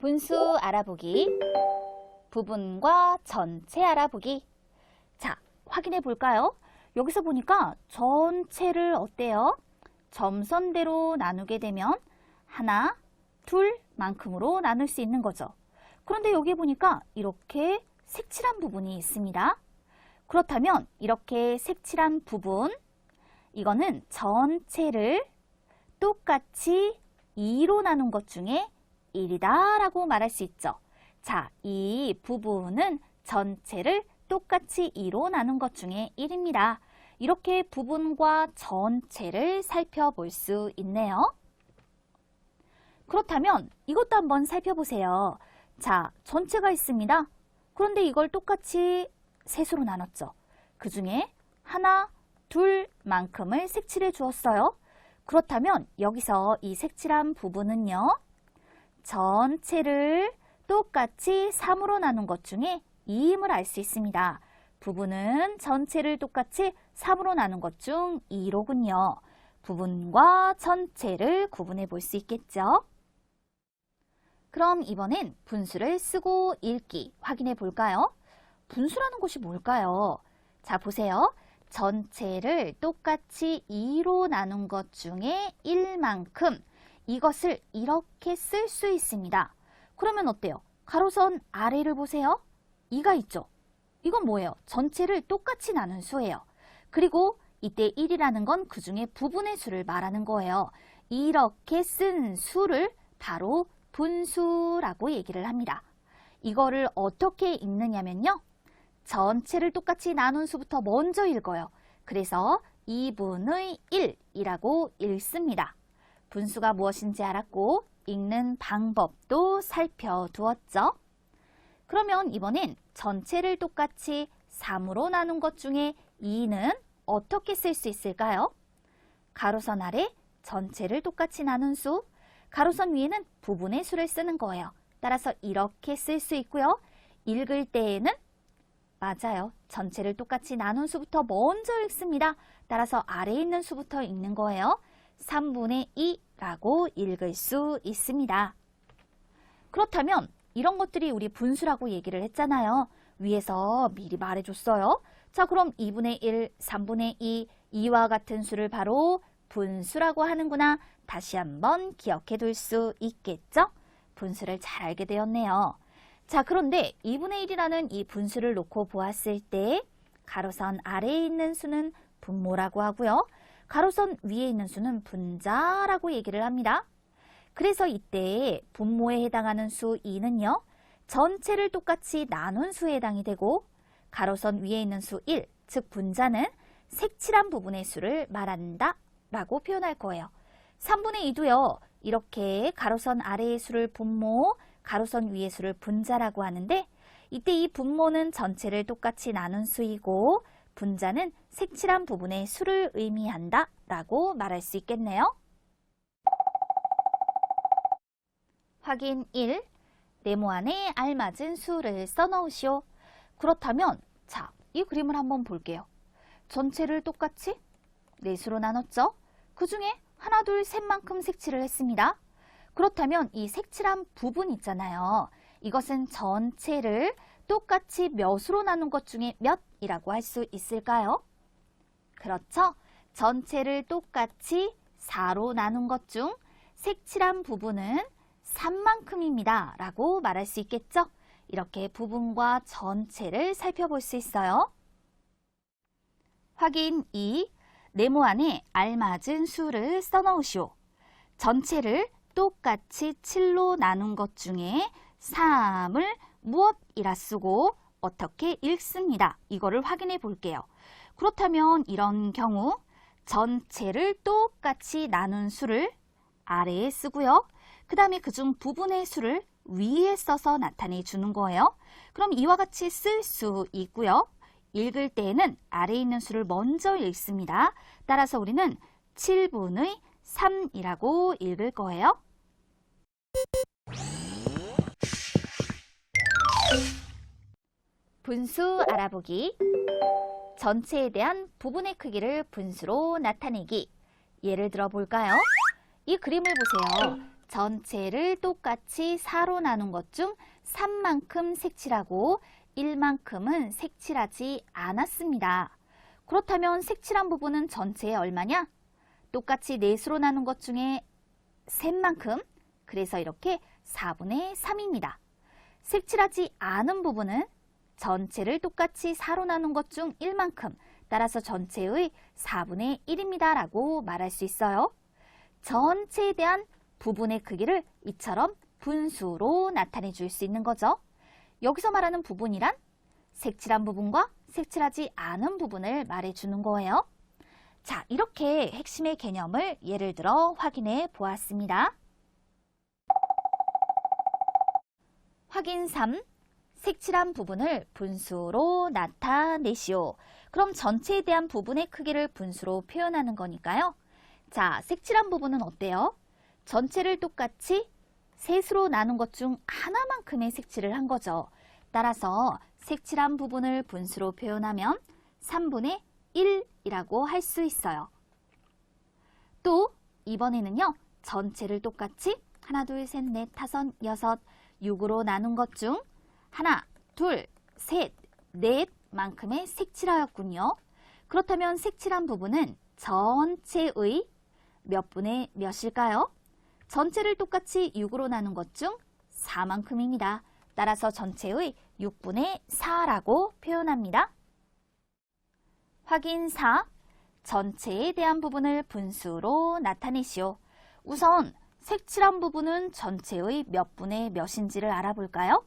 분수 알아보기, 부분과 전체 알아보기. 자, 확인해 볼까요? 여기서 보니까 전체를 어때요? 점선대로 나누게 되면 하나, 둘만큼으로 나눌 수 있는 거죠. 그런데 여기 보니까 이렇게 색칠한 부분이 있습니다. 그렇다면 이렇게 색칠한 부분, 이거는 전체를 똑같이 2로 나눈 것 중에 1이다 라고 말할 수 있죠. 자, 이 부분은 전체를 똑같이 2로 나눈 것 중에 1입니다. 이렇게 부분과 전체를 살펴볼 수 있네요. 그렇다면 이것도 한번 살펴보세요. 자, 전체가 있습니다. 그런데 이걸 똑같이 셋으로 나눴죠. 그 중에 하나, 둘만큼을 색칠해 주었어요. 그렇다면 여기서 이 색칠한 부분은요, 전체를 똑같이 3으로 나눈 것 중에 2임을 알 수 있습니다. 부분은 전체를 똑같이 3으로 나눈 것 중 2로군요. 부분과 전체를 구분해 볼 수 있겠죠? 그럼 이번엔 분수를 쓰고 읽기 확인해 볼까요? 분수라는 것이 뭘까요? 자, 보세요. 전체를 똑같이 2로 나눈 것 중에 1만큼 이것을 이렇게 쓸 수 있습니다. 그러면 어때요? 가로선 아래를 보세요. 2가 있죠? 이건 뭐예요? 전체를 똑같이 나눈 수예요. 그리고 이때 1이라는 건 그 중에 부분의 수를 말하는 거예요. 이렇게 쓴 수를 바로 분수라고 얘기를 합니다. 이거를 어떻게 읽느냐면요. 전체를 똑같이 나눈 수부터 먼저 읽어요. 그래서 2분의 1이라고 읽습니다. 분수가 무엇인지 알았고 읽는 방법도 살펴두었죠. 그러면 이번엔 전체를 똑같이 3으로 나눈 것 중에 2는 어떻게 쓸 수 있을까요? 가로선 아래 전체를 똑같이 나눈 수, 가로선 위에는 부분의 수를 쓰는 거예요. 따라서 이렇게 쓸 수 있고요. 읽을 때에는 맞아요. 전체를 똑같이 나눈 수부터 먼저 읽습니다. 따라서 아래에 있는 수부터 읽는 거예요. 3분의 2라고 읽을 수 있습니다. 그렇다면 이런 것들이 우리 분수라고 얘기를 했잖아요. 위에서 미리 말해줬어요. 자, 그럼 2분의 1, 3분의 2, 이와 같은 수를 바로 분수라고 하는구나. 다시 한번 기억해 둘 수 있겠죠? 분수를 잘 알게 되었네요. 자, 그런데 2분의 1이라는 이 분수를 놓고 보았을 때 가로선 아래에 있는 수는 분모라고 하고요. 가로선 위에 있는 수는 분자라고 얘기를 합니다. 그래서 이때 분모에 해당하는 수 2는요. 전체를 똑같이 나눈 수에 해당이 되고 가로선 위에 있는 수 1, 즉 분자는 색칠한 부분의 수를 말한다 라고 표현할 거예요. 3분의 2도요. 이렇게 가로선 아래의 수를 분모, 가로선 위의 수를 분자라고 하는데 이때 이 분모는 전체를 똑같이 나눈 수이고 분자는 색칠한 부분의 수를 의미한다 라고 말할 수 있겠네요. 확인 1. 네모 안에 알맞은 수를 써넣으시오. 그렇다면 자, 이 그림을 한번 볼게요. 전체를 똑같이 4수로 나눴죠? 그 중에 하나, 둘, 셋만큼 색칠을 했습니다. 그렇다면 이 색칠한 부분 있잖아요. 이것은 전체를 똑같이 몇으로 나눈 것 중에 몇이라고 할 수 있을까요? 그렇죠. 전체를 똑같이 4로 나눈 것 중 색칠한 부분은 3만큼입니다. 라고 말할 수 있겠죠? 이렇게 부분과 전체를 살펴볼 수 있어요. 확인 2. 네모 안에 알맞은 수를 써넣으시오. 전체를 똑같이 7로 나눈 것 중에 3을 무엇이라 쓰고 어떻게 읽습니다. 이거를 확인해 볼게요. 그렇다면 이런 경우 전체를 똑같이 나눈 수를 아래에 쓰고요. 그 다음에 그중 부분의 수를 위에 써서 나타내 주는 거예요. 그럼 이와 같이 쓸 수 있고요. 읽을 때에는 아래에 있는 수를 먼저 읽습니다. 따라서 우리는 7분의 3이라고 읽을 거예요. 분수 알아보기. 전체에 대한 부분의 크기를 분수로 나타내기. 예를 들어 볼까요? 이 그림을 보세요. 전체를 똑같이 4로 나눈 것 중 3만큼 색칠하고 1만큼은 색칠하지 않았습니다. 그렇다면 색칠한 부분은 전체에 얼마냐? 똑같이 4수로 나눈 것 중에 셋만큼, 그래서 이렇게 4분의 3입니다. 색칠하지 않은 부분은 전체를 똑같이 4로 나눈 것 중 1만큼, 따라서 전체의 4분의 1입니다. 라고 말할 수 있어요. 전체에 대한 부분의 크기를 이처럼 분수로 나타내 줄 수 있는 거죠. 여기서 말하는 부분이란 색칠한 부분과 색칠하지 않은 부분을 말해주는 거예요. 자, 이렇게 핵심의 개념을 예를 들어 확인해 보았습니다. 확인 3. 색칠한 부분을 분수로 나타내시오. 그럼 전체에 대한 부분의 크기를 분수로 표현하는 거니까요. 자, 색칠한 부분은 어때요? 전체를 똑같이 셋으로 나눈 것 중 하나만큼의 색칠을 한 거죠. 따라서 색칠한 부분을 분수로 표현하면 3분의 1이라고 할 수 있어요. 또 이번에는요. 전체를 똑같이 하나, 둘, 셋, 넷, 다섯, 여섯, 6으로 나눈 것 중 하나, 둘, 셋, 넷만큼의 색칠하였군요. 그렇다면 색칠한 부분은 전체의 몇 분의 몇일까요? 전체를 똑같이 6으로 나눈 것 중 4만큼입니다. 따라서 전체의 6분의 4라고 표현합니다. 확인 4. 전체에 대한 부분을 분수로 나타내시오. 우선 색칠한 부분은 전체의 몇 분의 몇인지를 알아볼까요?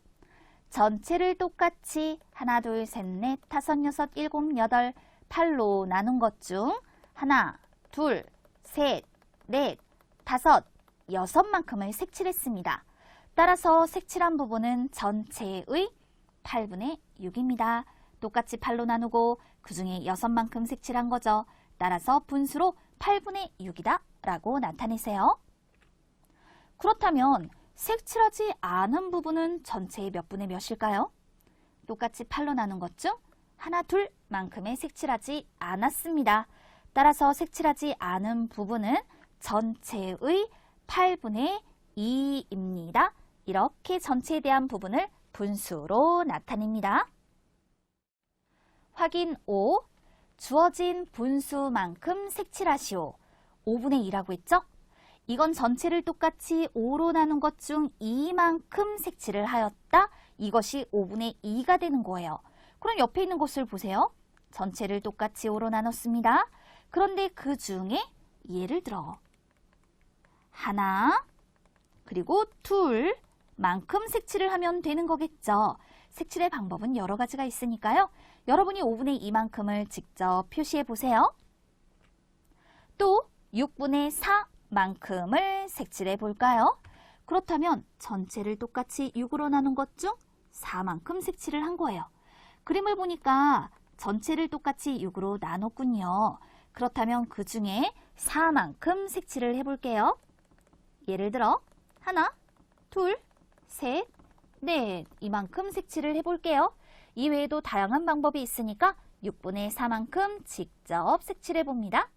전체를 똑같이 하나, 둘, 셋, 넷, 다섯, 여섯, 일곱, 여덟, 8로 나눈 것 중 하나, 둘, 셋, 넷, 다섯, 6만큼을 색칠했습니다. 따라서 색칠한 부분은 전체의 8분의 6입니다. 똑같이 8로 나누고 그 중에 6만큼 색칠한 거죠. 따라서 분수로 8분의 6이다 라고 나타내세요. 그렇다면 색칠하지 않은 부분은 전체의 몇 분의 몇일까요? 똑같이 8로 나눈 것 중 하나, 둘만큼의 색칠하지 않았습니다. 따라서 색칠하지 않은 부분은 전체의 8분의 2입니다. 이렇게 전체에 대한 부분을 분수로 나타냅니다. 확인 5. 주어진 분수만큼 색칠하시오. 5분의 2라고 했죠? 이건 전체를 똑같이 5로 나눈 것 중 2만큼 색칠을 하였다. 이것이 5분의 2가 되는 거예요. 그럼 옆에 있는 곳을 보세요. 전체를 똑같이 5로 나눴습니다. 그런데 그 중에 예를 들어 하나, 그리고 둘만큼 색칠을 하면 되는 거겠죠. 색칠의 방법은 여러 가지가 있으니까요. 여러분이 5분의 2만큼을 직접 표시해 보세요. 또 6분의 4만큼을 색칠해 볼까요? 그렇다면 전체를 똑같이 6으로 나눈 것 중 4만큼 색칠을 한 거예요. 그림을 보니까 전체를 똑같이 6으로 나눴군요. 그렇다면 그 중에 4만큼 색칠을 해볼게요. 예를 들어 하나, 둘, 셋, 넷 이만큼 색칠을 해볼게요. 이 외에도 다양한 방법이 있으니까 6분의 4만큼 직접 색칠해 봅니다.